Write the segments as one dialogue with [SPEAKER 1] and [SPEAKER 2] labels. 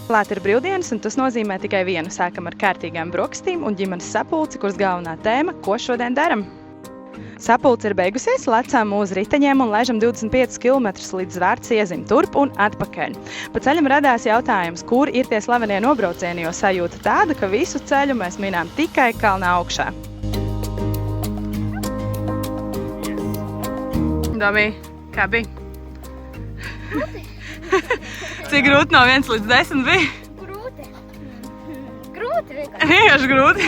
[SPEAKER 1] Klāt ir brīvdienas, un tas nozīmē tikai vienu. Sākam ar kārtīgām brokastīm un ģimenes sapulci, kuras galvenā tēma – ko šodien daram? Sapulce ir beigusies, lecām uz riteņiem un laižam 25 km līdz Zvērts iezim turp un atpakaļ. Pa ceļam radās jautājums, kur ir tie slavenie nobraucieni, jo sajūta tāda, ka visu ceļu mēs minām tikai kalnā augšā. Domī, kā bija? Cik grūti no 1 līdz 10 bija?
[SPEAKER 2] Grūti. Grūti vienkārši.
[SPEAKER 1] Vienkārši grūti?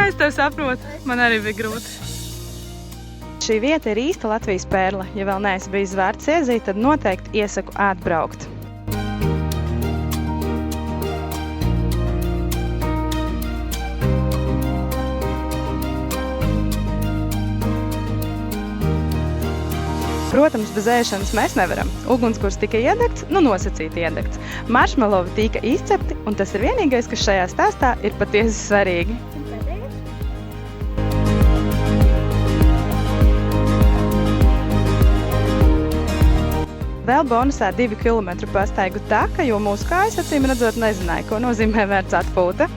[SPEAKER 1] Es tev saprotu, man arī bija grūti. Šī vieta ir īsta Latvijas pērle. Ja vēl neesi bijis Zvērts iezī, tad noteikti iesaku atbraukt. Protams, bez ēšanas mēs nevaram. Ugunskurs tika iedegts, nosacīti iedegts. Maršmelovi tika izcepti, un tas ir vienīgais, kas šajā stāstā ir patiesi svarīgi. Vēl bonusā 2 kilometru pastaigu taka, jo mūsu kājas acīm redzot nezināja, ko nozīmē vērts atpūta.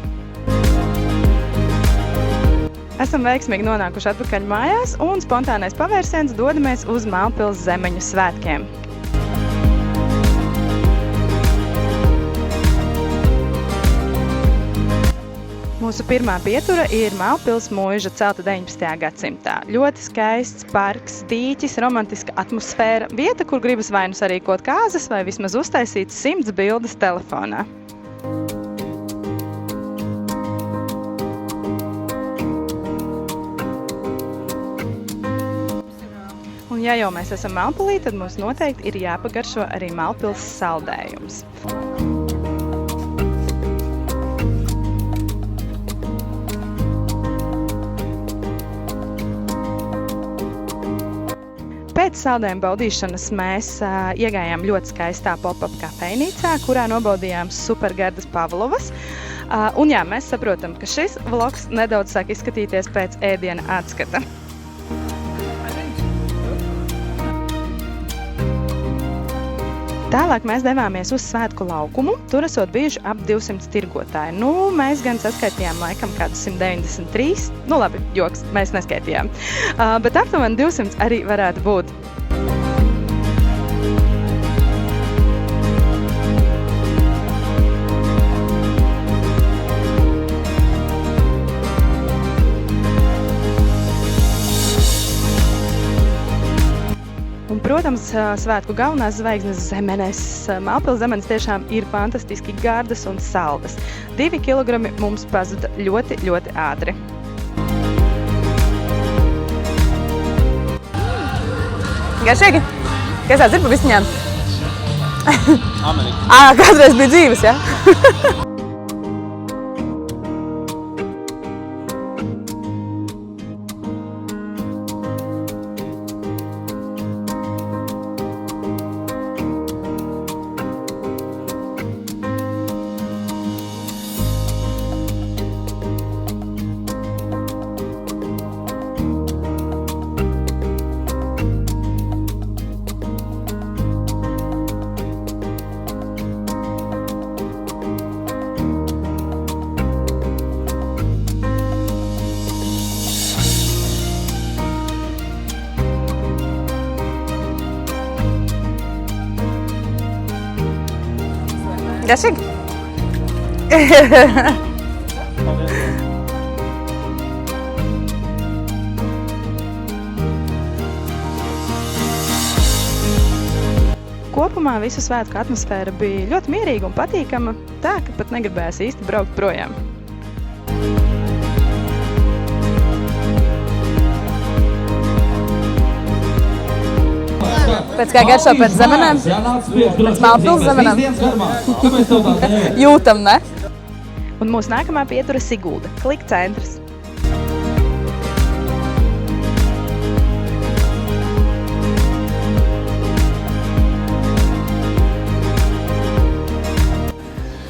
[SPEAKER 1] Esam veiksmīgi nonākuši atpakaļ mājās un spontānais pavērsiens dodamies uz Mālpils Zemeņu svētkiem. Mūsu pirmā pietura ir Mālpils mūža, celta 19. gadsimtā. Ļoti skaists parks, dīķis, romantiska atmosfēra, vieta, kur gribas vai nu sarīkot kāzas vai vismaz uztaisīt 100 bildes telefonā. Un ja jau mēs esam Mālpilī, tad mums noteikti ir jāpagaršo arī Mālpils saldējums. Pēc saldējuma baudīšanas mēs iegājām ļoti skaistā pop-up kafejnīcā, kurā nobaudījām supergardas pavlovas. Un jā, mēs saprotam, ka šis vlogs nedaudz sāk izskatīties pēc ēdiena atskata. Tālāk mēs devāmies uz svētku laukumu, tur esot bijuši ap 200 tirgotāji. Mēs gan saskaitījām laikam kādus 193, labi, joks, mēs neskaitījām, bet aptuveni 200 arī varētu būt. Un, protams, svētku galvenās zvaigznes zemenes. Mālpils zemenes tiešām ir fantastiski gardas un saldas. 2 kilogrami mums pazuda ļoti, ļoti ātri. Garšīgi? Kas tāds ir pa vistiņām?
[SPEAKER 3] Amerika.
[SPEAKER 1] Kādreiz bija dzīves, ja? Garšīgi? Kopumā visu svētku atmosfēra bija ļoti mierīga un patīkama, tā, ka pat negribējās īsti braukt projām. Pēc kā garšo pēc zemenēm? Pēc Mālpils zemenēm? Jūtam, ne? Un mūsu nākamā pietura Sigulda, Klika centrs.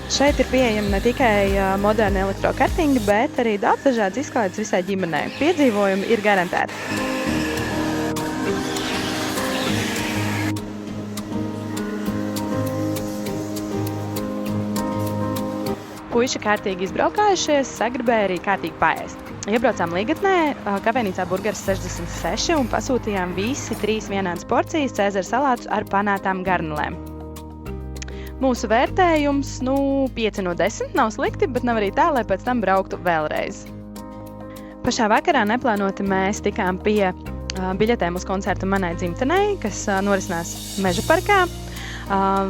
[SPEAKER 1] Šeit ir pieejami ne tikai moderni elektrokartingi, bet arī daudz dažādas izklaides visai ģimenei. Piedzīvojumi ir garantēti. puiši kārtīgi izbraukājušies, sagribēja arī kārtīgi paēst. Iebraucām Līgatnē, kafejnīcā Burgers 66 un pasūtījām visi 3 vienādas porcijas Cēzara salātus ar panētām garnelēm. Mūsu vērtējums, 5 no 10, nav slikti, bet nav arī tā, lai pēc tam brauktu vēlreiz. Pašā vakarā neplānoti mēs tikām pie biļetēm uz koncertu manai dzimtenei, kas norisinās Meža parkā.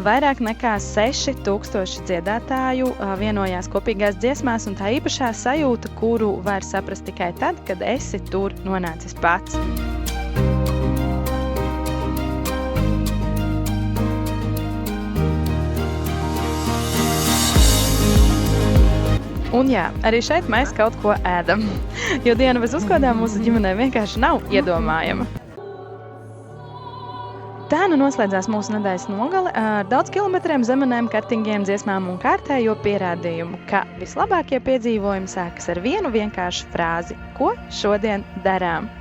[SPEAKER 1] Vairāk nekā 6000 dziedātāju vienojās kopīgās dziesmās, un tā īpašā sajūta, kuru var saprast tikai tad, kad esi tur nonācis pats. Un jā, arī šeit mēs kaut ko ēdam, jo diena bez uzkodām mūsu ģimenē vienkārši nav iedomājama. Tā noslēdzās mūsu nedēļas nogale ar daudz kilometriem, zemenēm, kartingiem, dziesmām un kārtējo pierādījumu, ka vislabākie piedzīvojumi sākas ar vienu vienkāršu frāzi – ko šodien darām?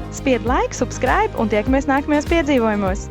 [SPEAKER 1] Spied like, subscribe un tiekamies nākamajos piedzīvojumos!